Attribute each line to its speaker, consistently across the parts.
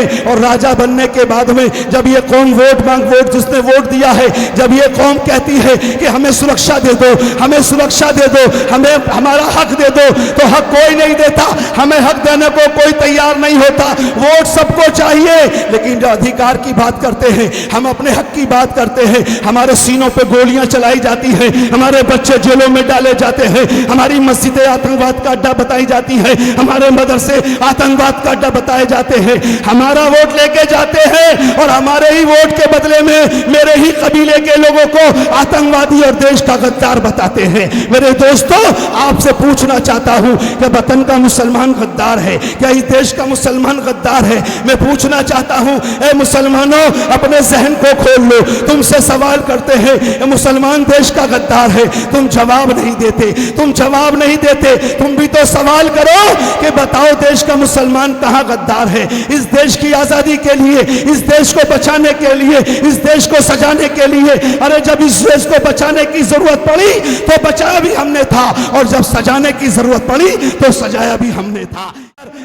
Speaker 1: हैं और राजा बनने के बाद में जब ये कौम वोट जिसने वोट दिया है, जब ये कौम कहती है कि हमें सुरक्षा दे दो, हमें सुरक्षा दे दो, हमें हमारा हक दे दो, तो हक कोई नहीं देता, हमें हक देने को कोई तैयार नहीं होता। वोट सबको चाहिए, लेकिन जो अधिकार की बात करते हैं, हम अपने हक की बात करते हैं, हमारे सीनों पे गोलियां चलाई जाती हैं, हमारे बच्चे जेलों में डाले जाते हैं, हमारी मस्जिदें आतंकवाद का अड्डा बताई जाती हैं, हमारे मदरसे आतंकवाद का अड्डा बताए जाते हैं। हमारा वोट लेके जाते हैं और हमारे ही वोट के बदले में मेरे ही कबीले के लोगों को आतंकवादी और देश का गद्दार बताते हैं। मेरे दोस्तों, आपसे पूछना चाहता हूं कि वतन का मुसलमान गद्दार है क्या इस देश का मुसलमान गद्दार है? मैं पूछना चाहता हूं, ए मुसलमानों, अपने जहन को खोल लो। तुमसे सवाल करते हैं, मुसलमान देश का गद्दार है, तुम जवाब नहीं देते, तुम जवाब नहीं देते। तुम भी तो सवाल करो कि बताओ देश का मुसलमान कहां गद्दार है? इस देश की आजादी के लिए, इस देश को बचाने के लिए, इस देश को सजाने के लिए, अरे जब इस देश को बचाने की जरूरत पड़ी तो बचाया भी हमने था, और जब सजाने की जरूरत पड़ी तो सजाया भी हमने था।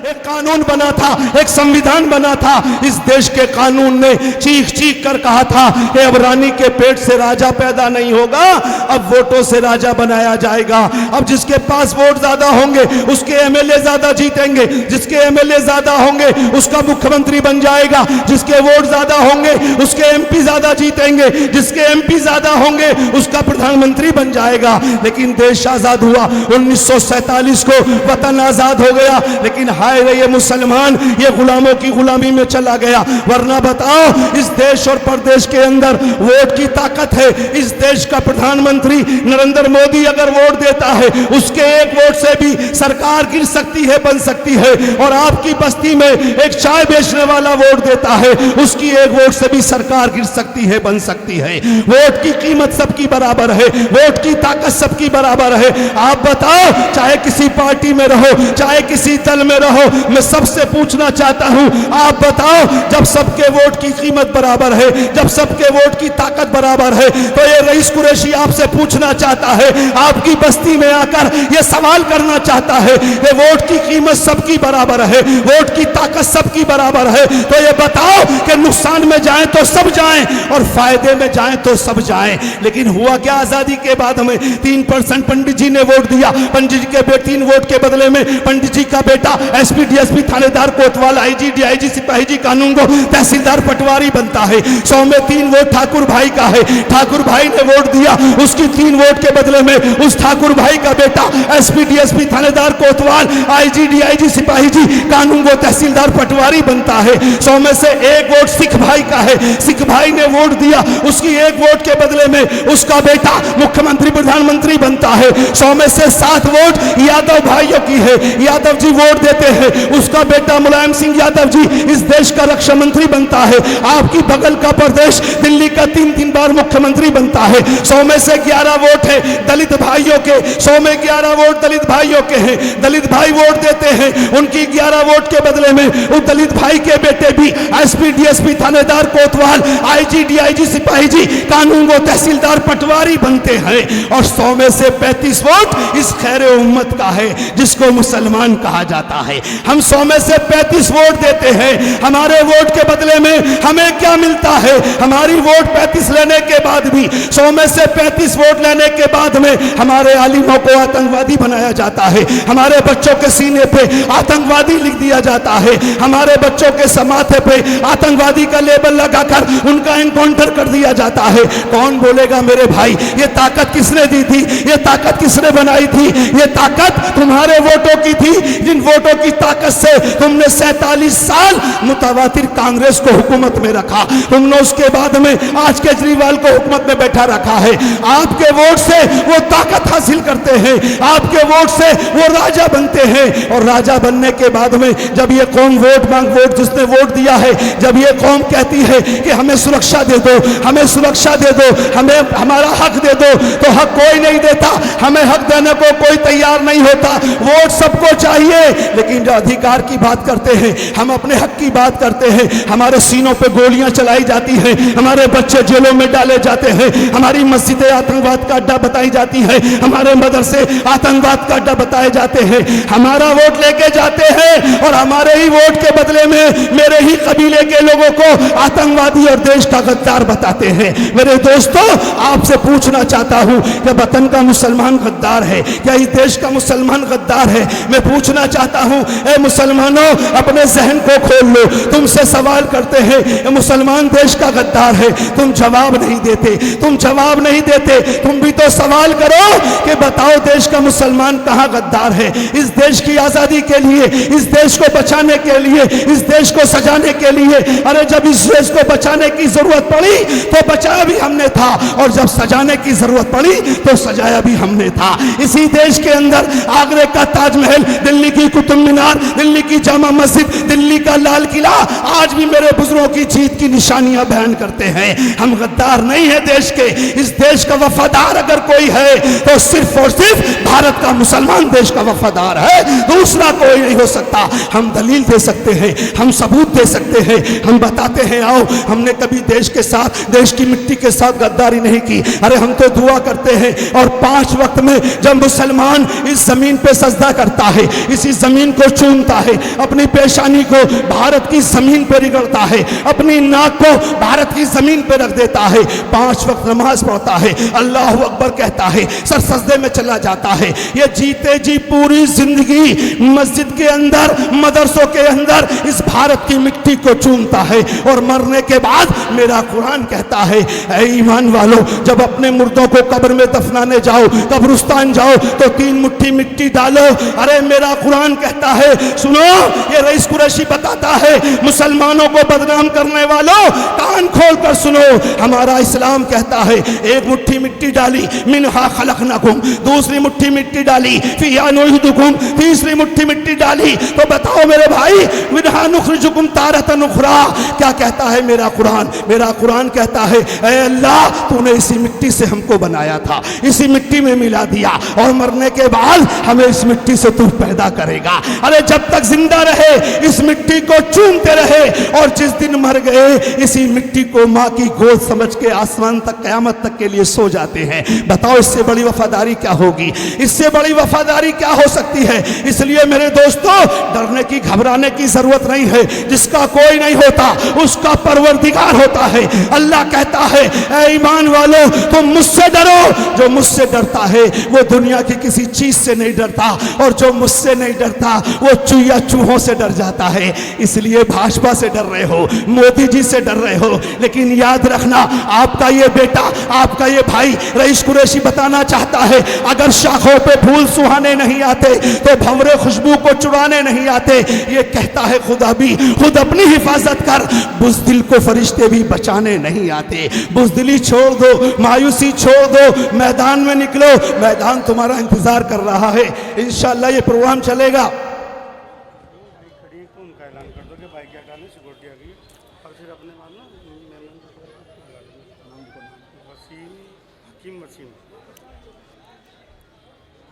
Speaker 1: एक कानून बना था, एक संविधान बना था, इस देश के कानून ने चीख चीख कर कहा था कि अब रानी के पेट से राजा पैदा नहीं होगा, अब वोटों से राजा बनाया जाएगा। अब जिसके पास वोट ज्यादा होंगे उसके एमएलए ज्यादा जीतेंगे, जिसके एमएलए ज्यादा होंगे उसका मुख्यमंत्री बन जाएगा, जिसके वोट ज्यादा होंगे उसके एमपी ज्यादा जीतेंगे, जिसके एमपी ज्यादा होंगे उसका प्रधानमंत्री बन जाएगा। लेकिन देश आजाद हुआ, 1947 को वतन आजाद हो गया, लेकिन हाय रे ये मुसलमान ये गुलामों की गुलामी में चला गया। वरना बताओ, इस देश और प्रदेश के अंदर वोट की ताकत है। इस देश का प्रधानमंत्री नरेंद्र मोदी अगर वोट देता है, उसके एक वोट से भी सरकार गिर सकती है, बन सकती है। और आपकी बस्ती में एक चाय बेचने वाला वोट देता है, उसकी एक वोट से भी सरकार गिर सकती है, बन सकती है। वोट की कीमत सबकी बराबर है, वोट की ताकत सबकी बराबर है। आप बताओ, चाहे किसी पार्टी में रहो, चाहे किसी दल में रहो, मैं सबसे पूछना चाहता हूं, आप बताओ, जब सबके वोट की कीमत बराबर है, जब सबके वोट की ताकत बराबर है, तो ये रईस कुरैशी आपसे पूछना चाहता है, आपकी बस्ती में आकर ये सवाल करना चाहता है कि वोट की कीमत सबकी बराबर है, वोट की ताकत सबकी बराबर है, तो ये बताओ कि नुकसान में जाएं तो सब जाएं और फायदे में जाएं तो सब जाएं। लेकिन हुआ क्या? आजादी के बाद हमें 3% पंडित जी ने वोट दिया। पंडित जी के 3 वोट के बदले में पंडित जी का बेटा एसपी डीएसपी थानेदार कोतवाल आईजी डीआईजी सिपाही जी कानून को तहसीलदार पटवारी बनता है। 100 में 3 वोट ठाकुर भाई का है, ठाकुर भाई ने वोट दिया, उसकी 3 वोट के बदले में उस ठाकुर भाई का बेटा एसपी डीएसपी थानेदार कोतवाल आईजी डीआईजी सिपाही जी कानून को तहसीलदार पटवारी बनता है। 100 में से 1 वोट सिख भाई का है, सिख भाई ने वोट दिया, उसकी 1 वोट के बदले में उसका बेटा मुख्यमंत्री प्रधानमंत्री बनता है। 100 में से 7 वोट यादव भाइयों की है, यादव जी वोट देते हैं, उसका बेटा मुलायम सिंह यादव जी इस देश का रक्षा मंत्री बनता है। आपकी बगल का प्रदेश दिल्ली का 3 बार मुख्यमंत्री बनता है। 100 में से 11 वोट है दलित भाइयों के, 100 में 11 वोट दलित भाइयों के हैं, दलित भाई वोट देते हैं, उनकी 11 वोट के बदले में उस दलित भाई के बेटे भी एसपी डीएसपी थानेदार कोतवाल आईजी डीआईजी सिपाही जी कानून को तहसीलदार पटवारी बनते हैं। और 100 में से 35 वोट इस खैर उम्मत का है जिसको मुसलमान कहा जाता है। हम 100 में से 35 वोट देते हैं, हमारे वोट के बदले में हमें क्या मिलता है? हमारी वोट 35 लेने के बाद भी, 100 में से 35 वोट लेने के बाद में हमारे आलिमों को आतंकवादी बनाया जाता है, हमारे बच्चों के सीने पे आतंकवादी लिख दिया जाता है, हमारे बच्चों के समाथे पे आतंकवादी का लेबल लगाकर उनका एनकाउंटर कर दिया जाता है। कौन बोलेगा मेरे भाई, ये ताकत किसने दी थी? ये ताकत किसने बनाई थी? ये ताकत तुम्हारे वोटों की थी, जिन वोटों की ताकत से तुमने 47 साल मुतवातिर कांग्रेस को हुकूमत में रखा, तुमने उसके बाद में आज केजरीवाल को हुकूमत में बैठा रखा है। आपके वोट से वो ताकत हासिल करते हैं, आपके वोट से वो राजा बनते हैं। और राजा बनने के बाद में जब ये कौम वोट जिसने वोट दिया है, जब ये कौम कहती है कि हमें सुरक्षा दे दो, हमें सुरक्षा दे दो, हमें हमारा हक दे दो, तो हक कोई नहीं देता, हमें हक देने को कोई तैयार नहीं होता। वोट सबको चाहिए, लेकिन जो अधिकार की बात करते हैं, हम अपने हक की बात करते हैं, हमारे सीनों पे गोलियां चलाई जाती हैं, हमारे बच्चे जेलों में डाले जाते हैं, हमारी मस्जिदें आतंकवाद का अड्डा बताई जाती है, हमारे मदरसे आतंकवाद का अड्डा बताए जाते हैं। हमारा वोट लेके जाते हैं और हमारे ही वोट के बदले में मेरे ही कबीले के लोगों को आतंकवादी और देश का गद्दार बताते हैं। मेरे दोस्तों, आपसे पूछना चाहता हूं कि वतन का मुसलमान गद्दार है क्या इस देश का मुसलमान गद्दार है? मैं पूछना चाहता हूं, ए मुसलमानों, अपने जहन को खोल लो। तुमसे सवाल करते हैं मुसलमान देश का गद्दार है, तुम जवाब नहीं देते, तुम जवाब नहीं देते। तुम भी तो सवाल करो कि बताओ देश का मुसलमान कहां गद्दार है? इस देश की आजादी के लिए, इस देश को बचाने के लिए, इस देश को सजाने के लिए, अरे जब इस देश को बचाने की जरूरत पड़ी तो बचाया भी हमने था, और जब सजाने की जरूरत पड़ी तो सजाया भी हमने था। इसी देश के अंदर आगरे का ताजमहल, दिल्ली की कुतुब मीनार, दिल्ली की जामा मस्जिद, दिल्ली का लाल किला आज भी मेरे बुजुर्गों की जीत की निशानियां बयान करते हैं। हम गद्दार नहीं है देश के। इस देश का वफादार अगर कोई है तो सिर्फ और सिर्फ भारत का मुसलमान देश का वफादार है, दूसरा कोई नहीं हो सकता। हम दलील दे सकते हैं, हम सबूत दे सकते हैं, हम बताते हैं आओ हमने कभी देश के साथ, देश की मिट्टी के साथ गद्दारी नहीं की। अरे हम तो दुआ करते हैं, और 5 वक्त में जब मुसलमान इस जमीन पे सजदा करता है, इसी जमीन को चूमता है, अपनी पेशानी को भारत की जमीन पे रगड़ता है, अपनी नाक को भारत की जमीन पे रख देता है, 5 वक्त नमाज पढ़ता है, अल्लाह अकबर कहता है, सर सजदे में चला जाता है। ये जीते जी पूरी जिंदगी मस्जिद के अंदर, मदरसों के अंदर इस भारत की मिट्टी को चूमता है, और मरने के बाद मेरा कुरान कहता है, ऐ ईमान वालों, जब अपने मुर्दों को कब्र में दफनाने जाओ, कब्रिस्तान जाओ तो 3 मुट्ठी मिट्टी डालो। अरे मेरा कुरान कहता है, सुनो, ये रईस कुरैशी बताता है, मुसलमानों को बदनाम करने वालों कान खोल कर सुनो, हमारा इस्लाम कहता है, 1 मुट्ठी मिट्टी डाली, मिनहा खलकनाकुम, दूसरी मुट्ठी मिट्टी डाली, फिहा नुईदुकुम, तीसरी मुट्ठी मिट्टी डाली, तो बताओ मेरे भाई, मिनहा नुखरिजुकुम तारतन उखरा, क्या कहता है मेरा कुरान? मेरा कुरान कहता है, ऐ अल्लाह, तूने इसी मिट्टी से हमको बनाया था, इसी मिट्टी में मिला दिया, और मरने के बाद हमें इस मिट्टी से तू पैदा करेगा। अरे जब तक जिंदा रहे इस मिट्टी को चूमते रहे, और जिस दिन मर गए इसी मिट्टी को माँ की गोद समझ के आसमान तक, कयामत तक के लिए सो जाते हैं। बताओ इससे बड़ी वफादारी क्या होगी? इससे बड़ी वफादारी क्या हो सकती है? इसलिए मेरे दोस्तों, डरने की, घबराने की जरूरत नहीं है। जिसका कोई नहीं होता उसका परवरदिगार होता है। अल्लाह कहता है, ऐ ईमान वालों, तुम मुझसे डरो, जो मुझसे डरता है वो दुनिया की किसी चीज से नहीं डरता, और जो मुझसे नहीं डरता वो चूया चूहों से डर जाता है। इसलिए भाजपा से डर रहे हो, मोदी जी से डर रहे हो, लेकिन याद रखना, आपका ये बेटा, आपका ये भाई रईस कुरैशी बताना चाहता है, अगर शाखों पे फूल सुहाने नहीं आते तो भंवरे खुशबू को चुराने नहीं आते। ये कहता है खुदा भी, खुद अपनी हिफाजत कर, बुज़दिल को फरिश्ते भी बचाने नहीं आते। बुज़दिली छोड़ दो, मायूसी छोड़ दो, मैदान में निकलो, मैदान तुम्हारा इंतजार कर रहा है। इंशाअल्लाह ये प्रोग्राम चलेगा।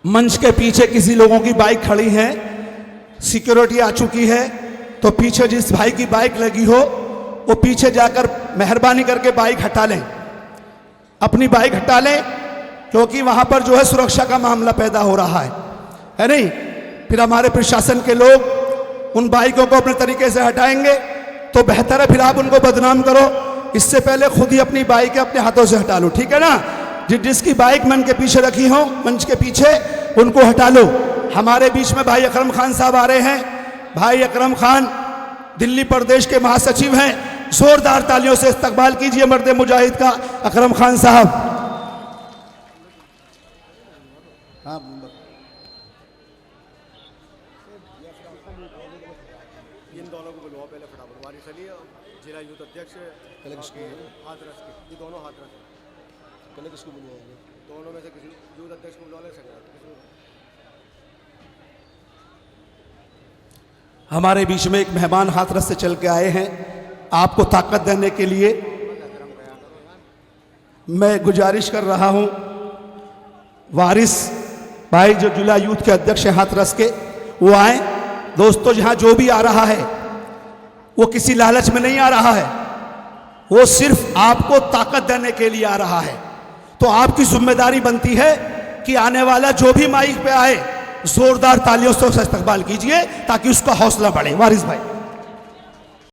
Speaker 1: मंच के पीछे किसी लोगों की बाइक खड़ी है, सिक्योरिटी आ चुकी है, तो पीछे जिस भाई की बाइक लगी हो वो पीछे जाकर मेहरबानी करके बाइक हटा लें, अपनी बाइक हटा लें, क्योंकि वहां पर जो है सुरक्षा का मामला पैदा हो रहा है नहीं? फिर हमारे प्रशासन के लोग उन बाइकों को अपने तरीके से हटाएंगे तो बेहतर है, फिर आप उनको बदनाम करो। इससे पहले खुद ही अपनी बाइक अपने हाथों से हटा लो, ठीक है ना? जिसकी बाइक मंच के पीछे रखी हो, मंच के पीछे, उनको हटा लो। हमारे बीच में भाई अकरम खान साहब आ रहे हैं। भाई अकरम खान दिल्ली प्रदेश के महासचिव हैं, जोरदार तालियों से इस्तकबाल कीजिए मर्द मुजाहिद का अकरम खान साहब।
Speaker 2: इन दोनों को बुलवाओ पहले फटाफट। वारिस अली जिला यूथ अध्यक्ष, हाथरस के, ये दोनों हाथरस हैं। पहले किसको बुलवाओगे? दोनों में से किसी यूथ अध्यक्ष को बुलवा ले सकते।
Speaker 1: हमारे बीच में एक मेहमान हाथरस से चल के आए हैं, आपको ताकत देने के लिए मैं गुजारिश कर रहा हूं, वारिस भाई जो जिला यूथ के अध्यक्ष हैं हाथरस के, वो आए दोस्तों यहाँ जो भी आ रहा है वो किसी लालच में नहीं आ रहा है, वो सिर्फ आपको ताकत देने के लिए आ रहा है। तो आपकी जिम्मेदारी बनती है कि आने वाला जो भी माइक पे आए जोरदार तालियों से उसका इस्तकबाल कीजिए ताकि उसका हौसला बढ़े। वारिस भाई।